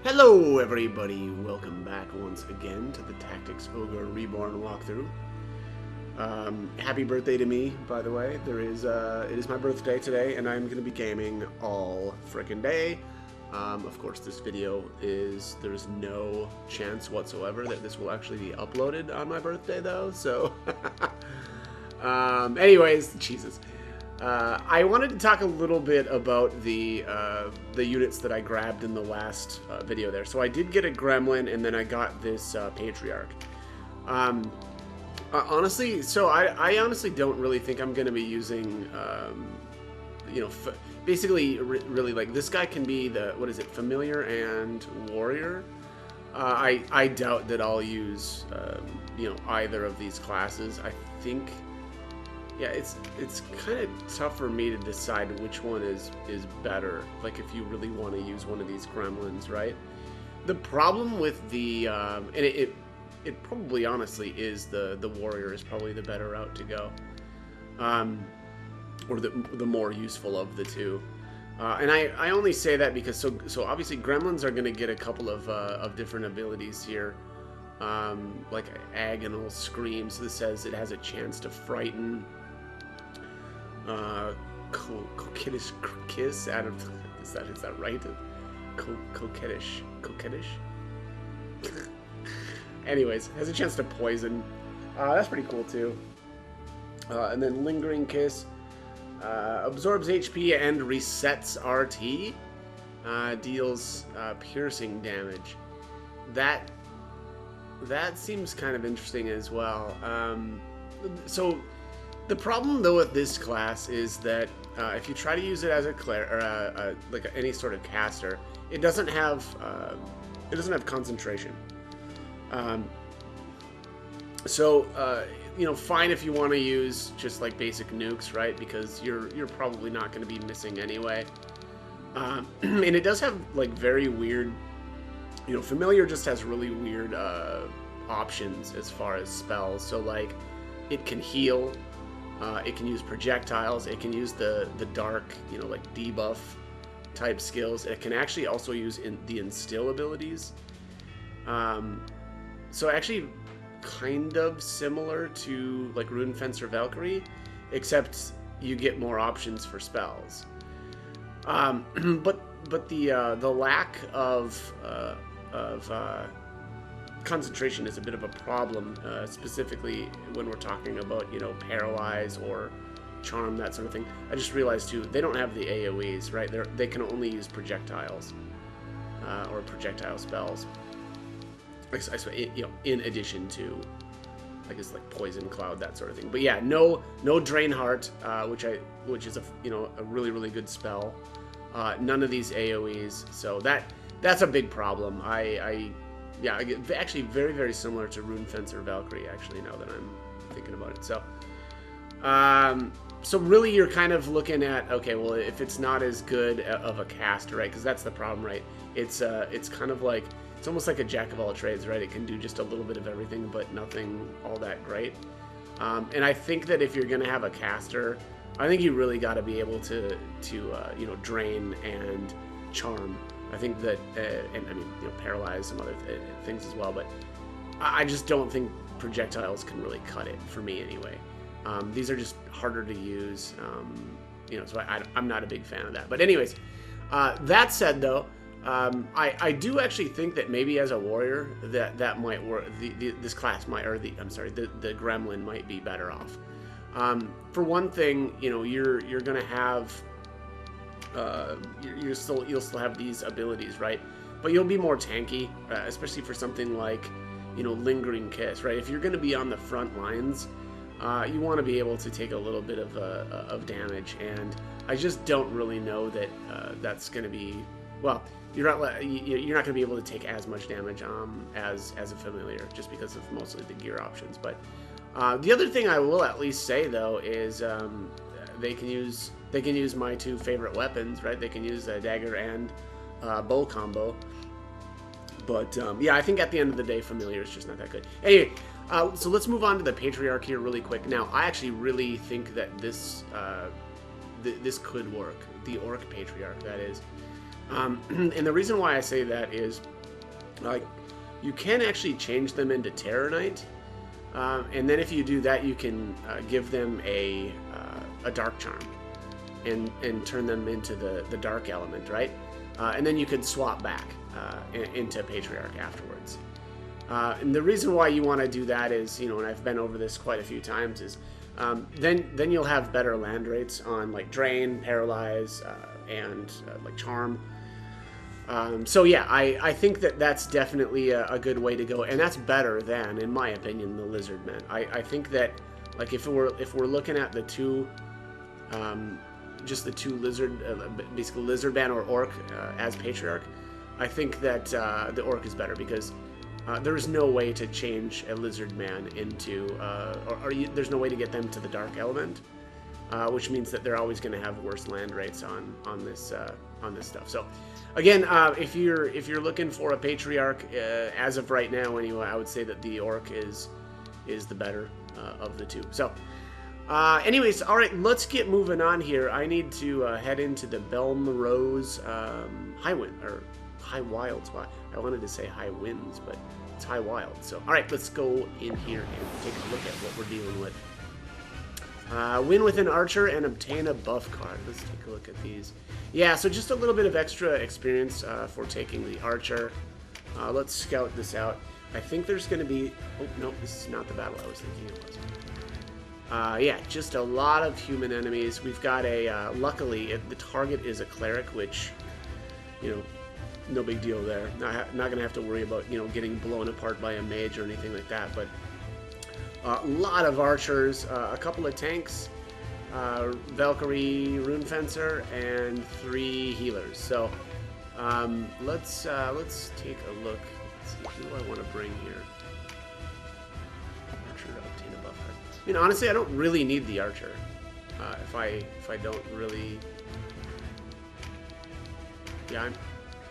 Hello everybody, welcome back once again to the Tactics Ogre Reborn walkthrough. Happy birthday to me, by the way. It is my birthday today, and I'm going to be gaming all frickin' day. Of course, there's no chance whatsoever that this will actually be uploaded on my birthday, though, so... anyways, Jesus. I wanted to talk a little bit about the units that I grabbed in the last video there. So I did get a Gremlin, and then I got this Patriarch. Honestly, so I honestly don't really think I'm going to be using, you know, basically, really, like, this guy can be the, what is it, Familiar and Warrior. I doubt that I'll use, you know, either of these classes. I think... Yeah, it's kind of tough for me to decide which one is better. Like, if you really want to use one of these gremlins, right? The problem with the and it probably honestly is the warrior is probably the better route to go, or the more useful of the two. And I only say that because so obviously gremlins are going to get a couple of different abilities here. Like Agonal Scream. So this says it has a chance to frighten. Coquettish Kiss out of... Is that right? Coquettish? Anyways, has a chance to poison. That's pretty cool too. And then Lingering Kiss. Absorbs HP and resets RT. Deals piercing damage. That seems kind of interesting as well. So... The problem, though, with this class is that if you try to use it as a like any sort of caster, it doesn't have concentration. You know, fine if you want to use just like basic nukes, right? Because you're probably not going to be missing anyway. And it does have like very weird, you know, Familiar just has really weird options as far as spells. So like, it can heal. It can use projectiles. It can use the dark, you know, like debuff type skills. It can actually also use the instill abilities. So actually, kind of similar to like Rune Fencer Valkyrie, except you get more options for spells. But the lack of concentration is a bit of a problem, specifically when we're talking about, you know, paralyze or charm, that sort of thing. I just realized too, they don't have the AoEs, right? They can only use projectiles or projectile spells. You know, in addition to, I guess, like Poison Cloud, that sort of thing. But yeah, no Drain Heart, which is a, you know, a really good spell. None of these AoEs, so that's a big problem. Yeah, actually very similar to Rune Fencer Valkyrie, actually, now that I'm thinking about it. So, so really you're kind of looking at, okay, well, if it's not as good of a caster, right? Because that's the problem, right? It's kind of like, it's almost like a jack of all trades, right? It can do just a little bit of everything, but nothing all that great. And I think that if you're going to have a caster, I think you really got to be able to you know, drain and charm. I think that, and I mean, you know, paralyze, some other things as well, but I just don't think projectiles can really cut it, for me anyway. These are just harder to use, you know, so I'm not a big fan of that. But anyways, that said, though, I do actually think that maybe as a warrior, that might work, this class might, or the gremlin might be better off. For one thing, you know, you're going to have... you'll still have these abilities, right? But you'll be more tanky, especially for something like, you know, Lingering Kiss, right? If you're going to be on the front lines, you want to be able to take a little bit of damage, and I just don't really know that that's going to be, well, you're not going to be able to take as much damage as a Familiar, just because of mostly the gear options. But the other thing I will at least say, though, is they can use my two favorite weapons, right? They can use a dagger and bow combo. But yeah, I think at the end of the day, Familiar is just not that good. Anyway, so let's move on to the Patriarch here really quick. Now, I actually really think that this this could work. The Orc Patriarch, that is. And the reason why I say that is, like, you can actually change them into Terranite, and then if you do that, you can give them a dark charm and turn them into the dark element, right? And then you could swap back into Patriarch afterwards. And the reason why you want to do that is, and I've been over this quite a few times, is then you'll have better land rates on like Drain, Paralyze, and like Charm. So yeah, I think that's definitely a good way to go, and that's better than, in my opinion, the Lizardmen. I think that, like, if we're looking at the two, just the two basically Lizardman or Orc as Patriarch, I think that the Orc is better because there is no way to change a Lizardman into, there's no way to get them to the Dark Element, which means that they're always going to have worse land rates on this stuff. So, again, if you're looking for a Patriarch, as of right now anyway, I would say that the Orc is the better of the two. So, anyways, all right, let's get moving on here. I need to head into the Belmrose Highwilds. Well, I wanted to say Highwinds, but it's Highwilds. So, all right, let's go in here and take a look at what we're dealing with. Win with an archer and obtain a buff card. Let's take a look at these. Yeah, so just a little bit of extra experience for taking the archer. Let's scout this out. I think there's going to be... Oh, no, this is not the battle I was thinking it was. Yeah, just a lot of human enemies. We've got a... luckily, the target is a cleric, which, no big deal there. Not going to have to worry about, getting blown apart by a mage or anything like that, but... a lot of archers, a couple of tanks, Valkyrie, Rune Fencer, and 3 healers. So let's take a look. Let's see, who do I want to bring here? Archer to obtain a buff card. Honestly, I don't really need the archer. If I don't really, yeah,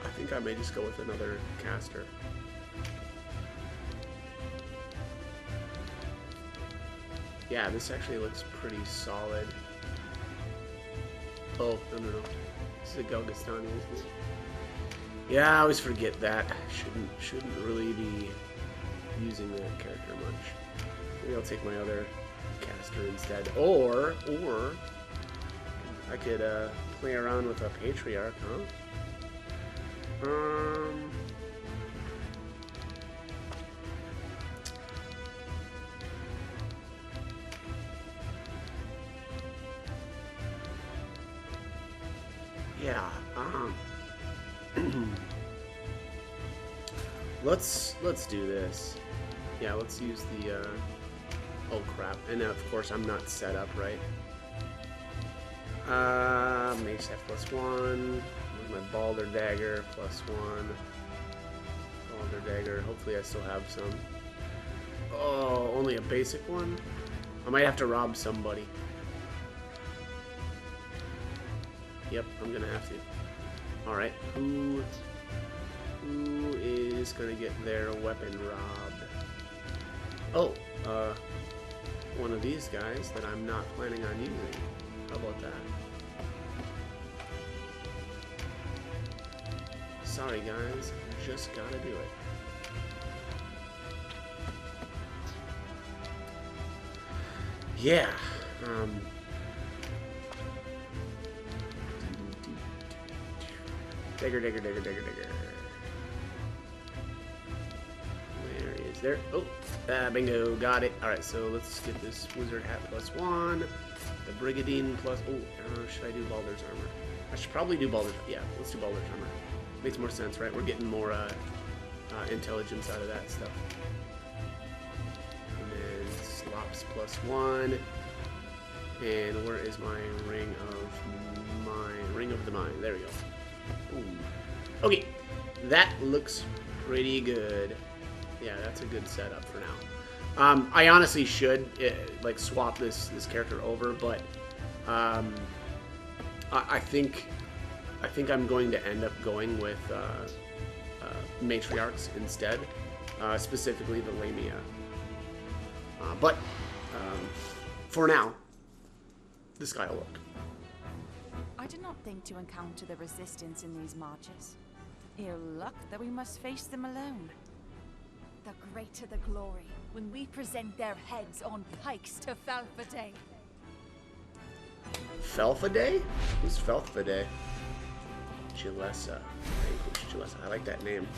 I think I may just go with another caster. Yeah, this actually looks pretty solid. Oh, no. This is a Galgastani, isn't it? Yeah, I always forget that. Shouldn't really be using that character much. Maybe I'll take my other caster instead. Or I could play around with a Patriarch, huh? Yeah, let's do this. Yeah, let's use the, oh crap, and of course I'm not set up right. Mage staff +1, my Balder Dagger +1, Balder Dagger, hopefully I still have some. Oh, only a basic one? I might have to rob somebody. Yep, I'm gonna have to. Alright, who is gonna get their weapon robbed? Oh, one of these guys that I'm not planning on using. How about that? Sorry guys, just gotta do it. Yeah, Dagger. Where is there? Oh, bingo, got it. Alright, so let's get this wizard hat +1. The Brigadine plus... Oh, should I do Baldur's Armor? I should probably do Baldur's... Yeah, let's do Baldur's Armor. Makes more sense, right? We're getting more intelligence out of that stuff. And then Slops +1. And where is my Ring of Mine? Ring of the Mine. There we go. Ooh. Okay, that looks pretty good. Yeah, that's a good setup for now. I honestly should like swap this character over, but I think I'm going to end up going with Matriarchs instead, specifically the Lamia. But for now, this guy will work. I did not think to encounter the resistance in these marches. Ill luck that we must face them alone. The greater the glory when we present their heads on pikes to Felfaday. Felfaday? Who's Felfaday? Gillessa. Gillessa. I like that name.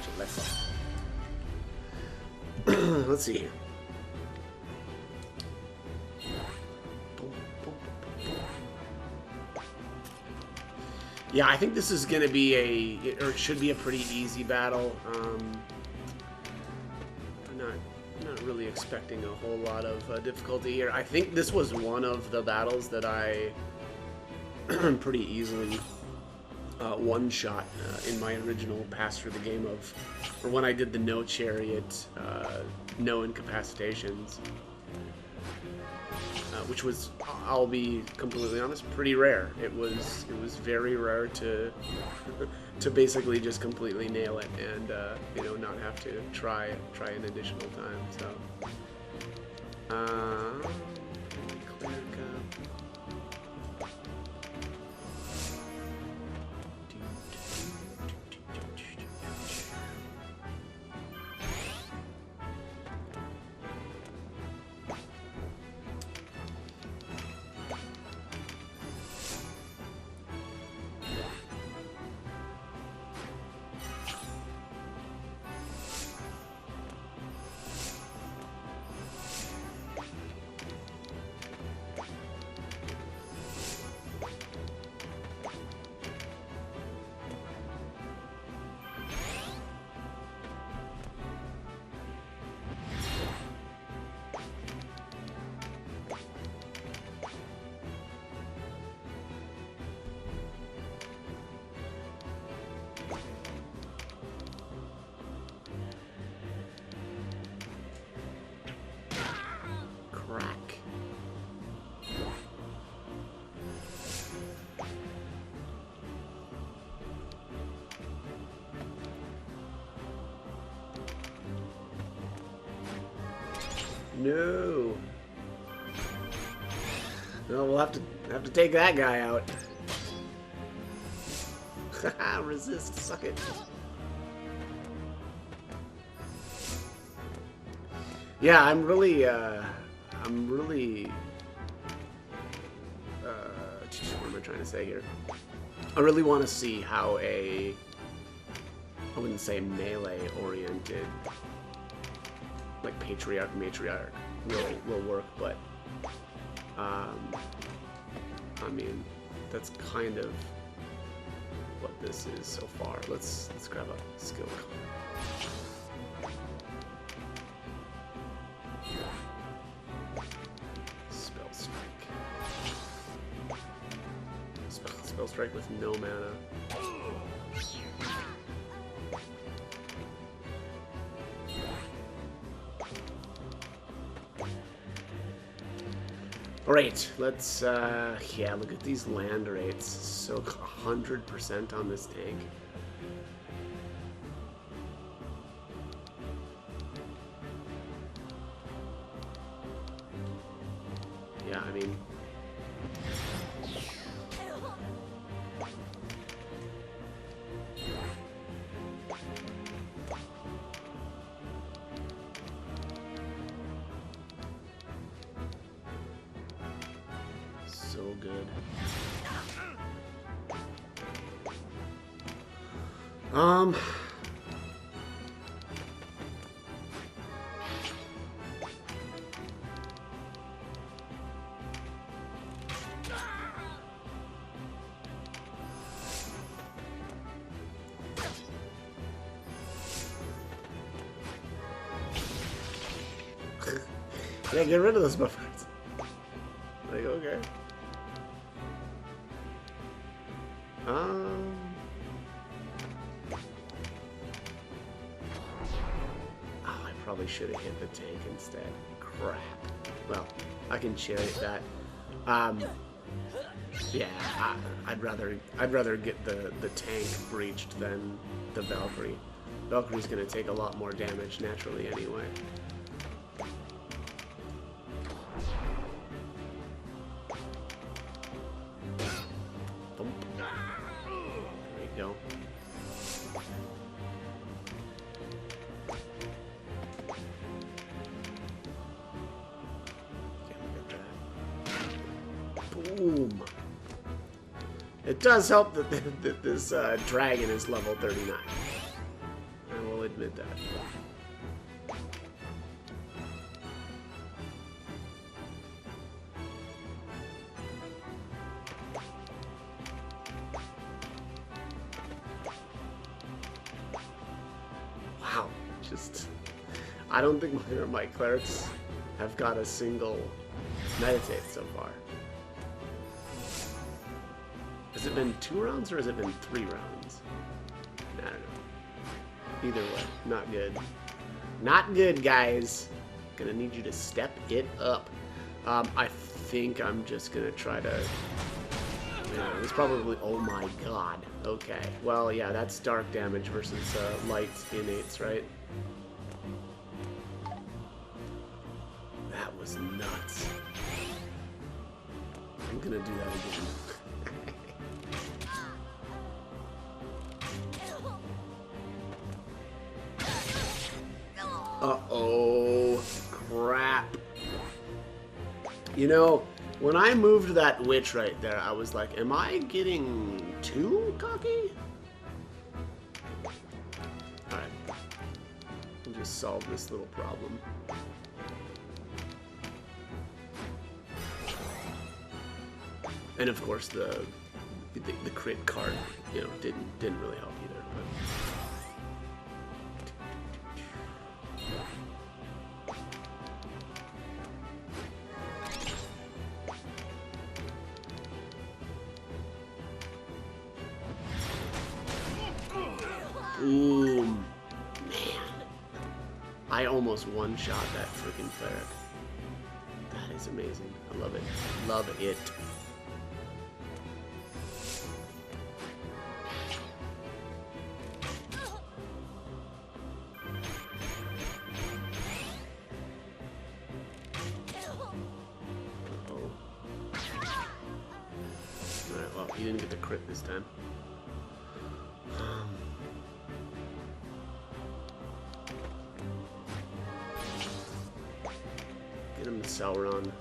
Gillessa. Let's see. Yeah, I think this is going to be or it should be a pretty easy battle. I'm not really expecting a whole lot of difficulty here. I think this was one of the battles that I pretty easily one-shot in my original pass through the game of, or when I did the no chariot, no incapacitations. Which was, I'll be completely honest, pretty rare. It was very rare to basically just completely nail it and you know, not have to try an additional time. So cleric up. No. No, we'll have to take that guy out. Resist, suck it. Yeah, I'm really what am I trying to say here? I really want to see how I wouldn't say melee oriented, like patriarch matriarch will work, but I mean, that's kind of what this is so far. Let's grab a skill card. Spell strike. Spell strike with no mana. Alright, let's, yeah, look at these land rates. So 100% on this tank. Yeah, I mean... so good. Yeah, get rid of those buffers. Like, okay. Oh, I probably should have hit the tank instead. Crap. Well, I can chariot that. Yeah, I'd rather get the tank breached than the Valkyrie. Valkyrie's gonna take a lot more damage naturally anyway. Boom. It does help that this dragon is level 39. I will admit that. Wow. Just... I don't think my clerics have got a single meditate so far. Has it been 2 rounds or has it been 3 rounds? I don't know. Either way, not good. Not good, guys. Gonna need you to step it up. I think I'm just gonna try to... Yeah, it's probably... Oh my god. Okay. Well, yeah, that's dark damage versus light innates, right? That was nuts. I'm gonna do that again. Uh-oh. Crap. You know, when I moved that witch right there, I was like, am I getting too cocky? Alright. We'll just solve this little problem. And of course the crit card, you know, didn't really help either. But. Ooh, man. I almost one-shot that freaking cleric. That is amazing. I love it. Love it. Uh-oh. Alright, well, you didn't get the crit this time. Get him to Sauron.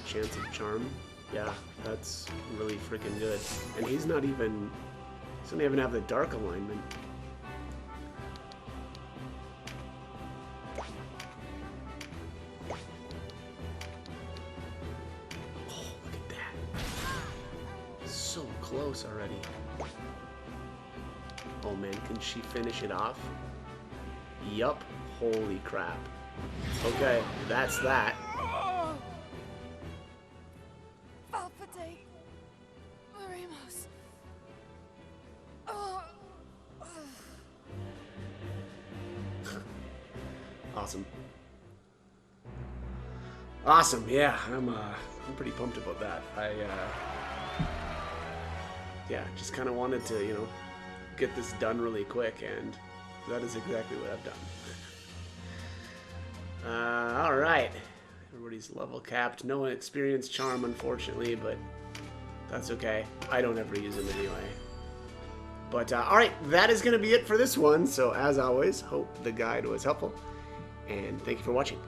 Chance of charm. Yeah, that's really freaking good. And he doesn't even have the dark alignment. Oh, look at that. So close already. Oh man, can she finish it off? Yup. Holy crap. Okay, that's that. Awesome. Awesome, yeah, I'm pretty pumped about that. Yeah, just kind of wanted to, you know, get this done really quick, and that is exactly what I've done. Alright. Everybody's level capped. No experience charm, unfortunately, but that's okay. I don't ever use them anyway. But, alright, that is going to be it for this one. So, as always, hope the guide was helpful. And thank you for watching.